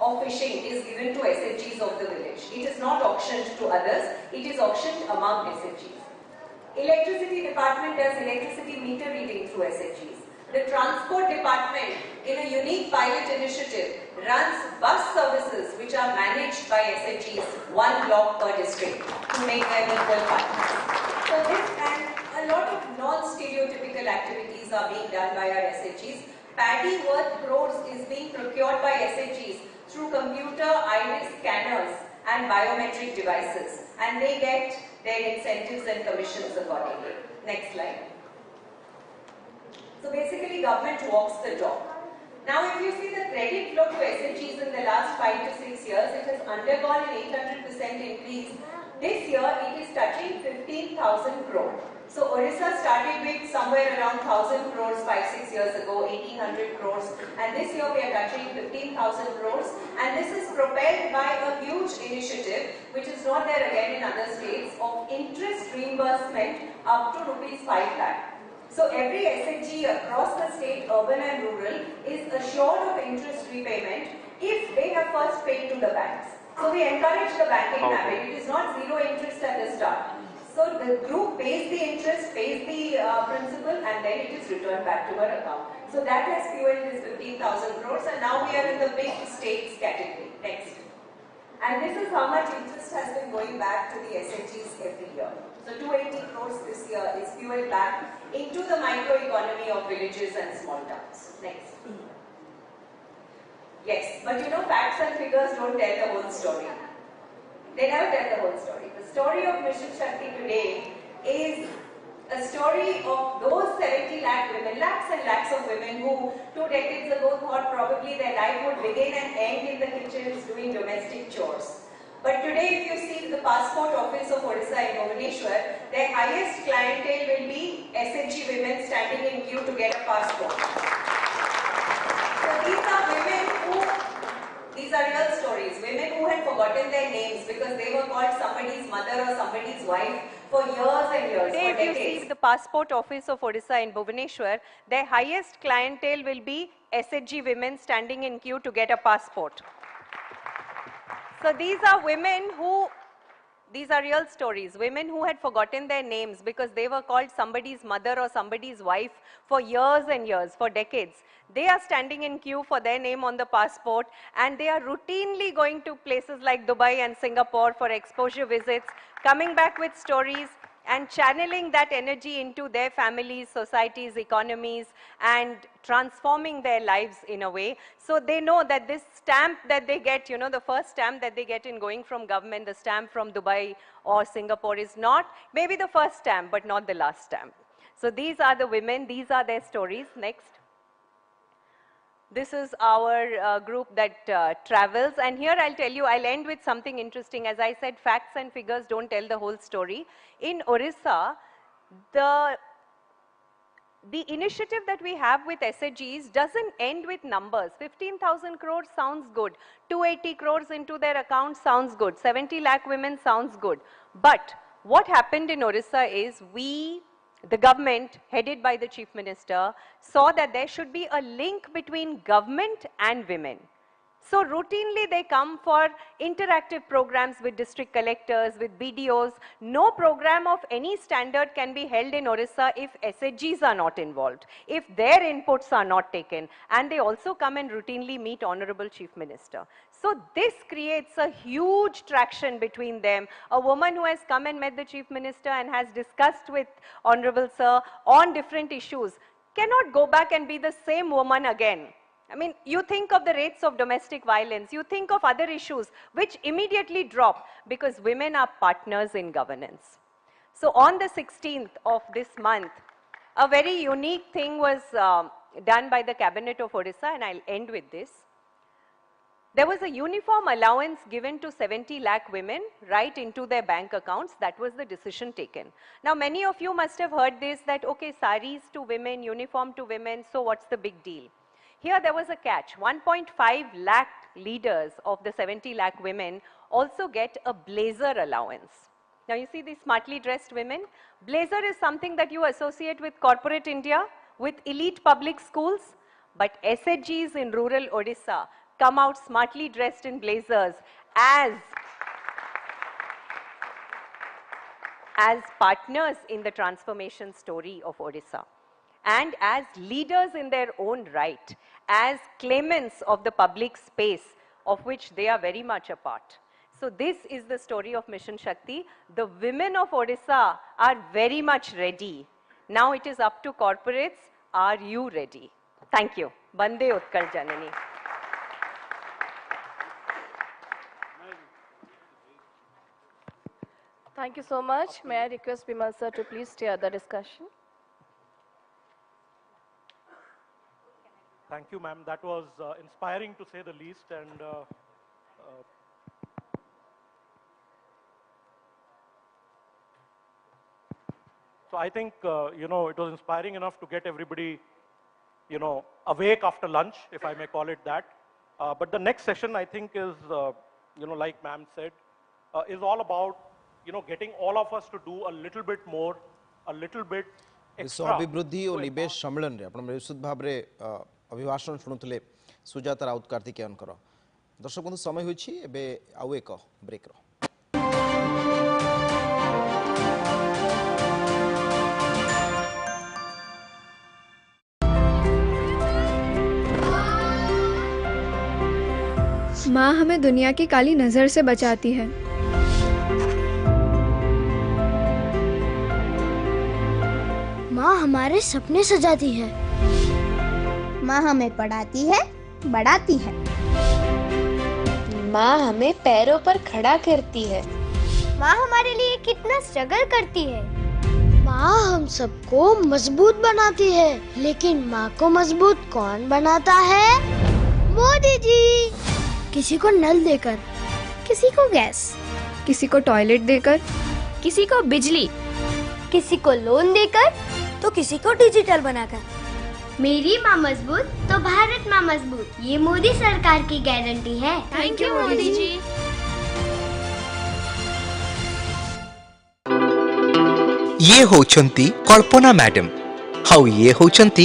of fishing is given to SHGs of the village. It is not auctioned to others, it is auctioned among SHGs. Electricity department does electricity meter reading through SHGs. The transport department, in a unique pilot initiative, runs bus services which are managed by SHGs, one block per district, to make them equal partners. So this and a lot of non-stereotypical activities are being done by our SHGs. Paddy worth crores is being procured by SHGs through computer iris scanners and biometric devices, and they get their incentives and commissions accordingly. Next slide. So basically government walks the talk. Now if you see the credit flow to SHGs in the last 5 to 6 years, it has undergone an 800% increase. This year it is touching 15,000 crore. So Odisha started with somewhere around 1,000 crores 5-6 years ago, 1,800 crores, and this year we are touching 15,000 crores, and this is propelled by a huge initiative which is not there again in other states of interest reimbursement up to rupees 5 lakh. So every SHG across the state, urban and rural, is assured of interest repayment if they have first paid to the banks. So we encourage the banking habit. It is not zero interest at the start. So the group pays the interest, pays the principal, and then it is returned back to her account. So that has fueled this 15,000 crores, and now we are in the big states category. Next. And this is how much interest has been going back to the SHGs every year. So 280 crores this year is fueled back into the microeconomy of villages and small towns. Next. Yes, but you know, facts and figures don't tell the whole story. They never tell the whole story. The story of Mission Shakti today is a story of those 70 lakh women, lakhs and lakhs of women who 2 decades ago thought probably their life would begin and end in the kitchens doing domestic chores. But today if you see the passport office of Odisha in Bhubaneswar, their highest clientele will be SHG women standing in queue to get a passport. So these are women who, these are real stories, women who had forgotten their names because they were called somebody's mother or somebody's wife for years and years, today, for decades. If you see the passport office of Odisha in Bhubaneswar, their highest clientele will be SHG women standing in queue to get a passport. So these are women who, these are real stories, women who had forgotten their names because they were called somebody's mother or somebody's wife for years and years, for decades. They are standing in queue for their name on the passport, and they are routinely going to places like Dubai and Singapore for exposure visits, coming back with stories and channeling that energy into their families, societies, economies, and transforming their lives in a way. So they know that this stamp that they get, you know, the first stamp that they get in going from government, the stamp from Dubai or Singapore, is not maybe the first stamp, but not the last stamp. So these are the women, these are their stories. Next. This is our group that travels, and here I'll tell you, I'll end with something interesting. As I said, facts and figures don't tell the whole story. In Orissa, the initiative that we have with SHGs doesn't end with numbers. 15,000 crores sounds good. 280 crores into their account sounds good. 70 lakh women sounds good. But what happened in Orissa is the government, headed by the Chief Minister, saw that there should be a link between government and women. So routinely they come for interactive programs with district collectors, with BDOs. No program of any standard can be held in Orissa if SHGs are not involved, if their inputs are not taken. And they also come and routinely meet Honorable Chief Minister. So this creates a huge traction between them. A woman who has come and met the Chief Minister and has discussed with Honorable Sir on different issues cannot go back and be the same woman again. I mean, you think of the rates of domestic violence, you think of other issues which immediately drop because women are partners in governance. So on the 16th of this month, a very unique thing was done by the Cabinet of Odisha, and I'll end with this. There was a uniform allowance given to 70 lakh women right into their bank accounts. That was the decision taken. Now, many of you must have heard this, that, okay, saris to women, uniform to women, so what's the big deal? Here there was a catch. 1.5 lakh leaders of the 70 lakh women also get a blazer allowance. Now you see these smartly dressed women. Blazer is something that you associate with corporate India, with elite public schools, but SHGs in rural Odisha come out smartly dressed in blazers as partners in the transformation story of Odisha, and as leaders in their own right, as claimants of the public space of which they are very much a part. So this is the story of Mission Shakti. The women of Odisha are very much ready. Now it is up to corporates. Are you ready? Thank you. Bande Utkal Janani. Thank you so much. May I request Bimal sir to please steer the discussion? Thank you, ma'am. That was inspiring to say the least. And so I think, it was inspiring enough to get everybody, awake after lunch, if I may call it that. But the next session, I think, is, like ma'am said, is all about, getting all of us to do a little bit more, a little bit विश्व extra. अभिवृद्धि और निवेश सम्मेलन रे आपण विशुद्ध भाव रे अभिभाषण शुणुले सुजाता राउत कार्तिकेयनकर दर्शक बंधु समय होइछि एबे आउ एक ब्रेक रो माँ हमें दुनिया की काली नजर से बचाती है। माँ हमारे सपने सजाती है। माँ हमें पढ़ाती है, बढ़ाती है। माँ हमें पैरों पर खड़ा करती है। माँ हमारे लिए कितना स्ट्रगल करती है। माँ हम सबको मजबूत बनाती है, लेकिन माँ को मजबूत कौन बनाता है? मोदी जी। किसी को नल देकर, किसी को गैस, किसी को टॉयलेट देकर, किसी को बिजली, किसी को लोन देकर, तो किसी को डिजिटल बनाकर। मेरी माँ मजबूत तो भारत माँ मजबूत, ये मोदी सरकार की गारंटी है। Thank you Modi ji. ये होचंती कल्पना मैडम, हाउ ये होचंती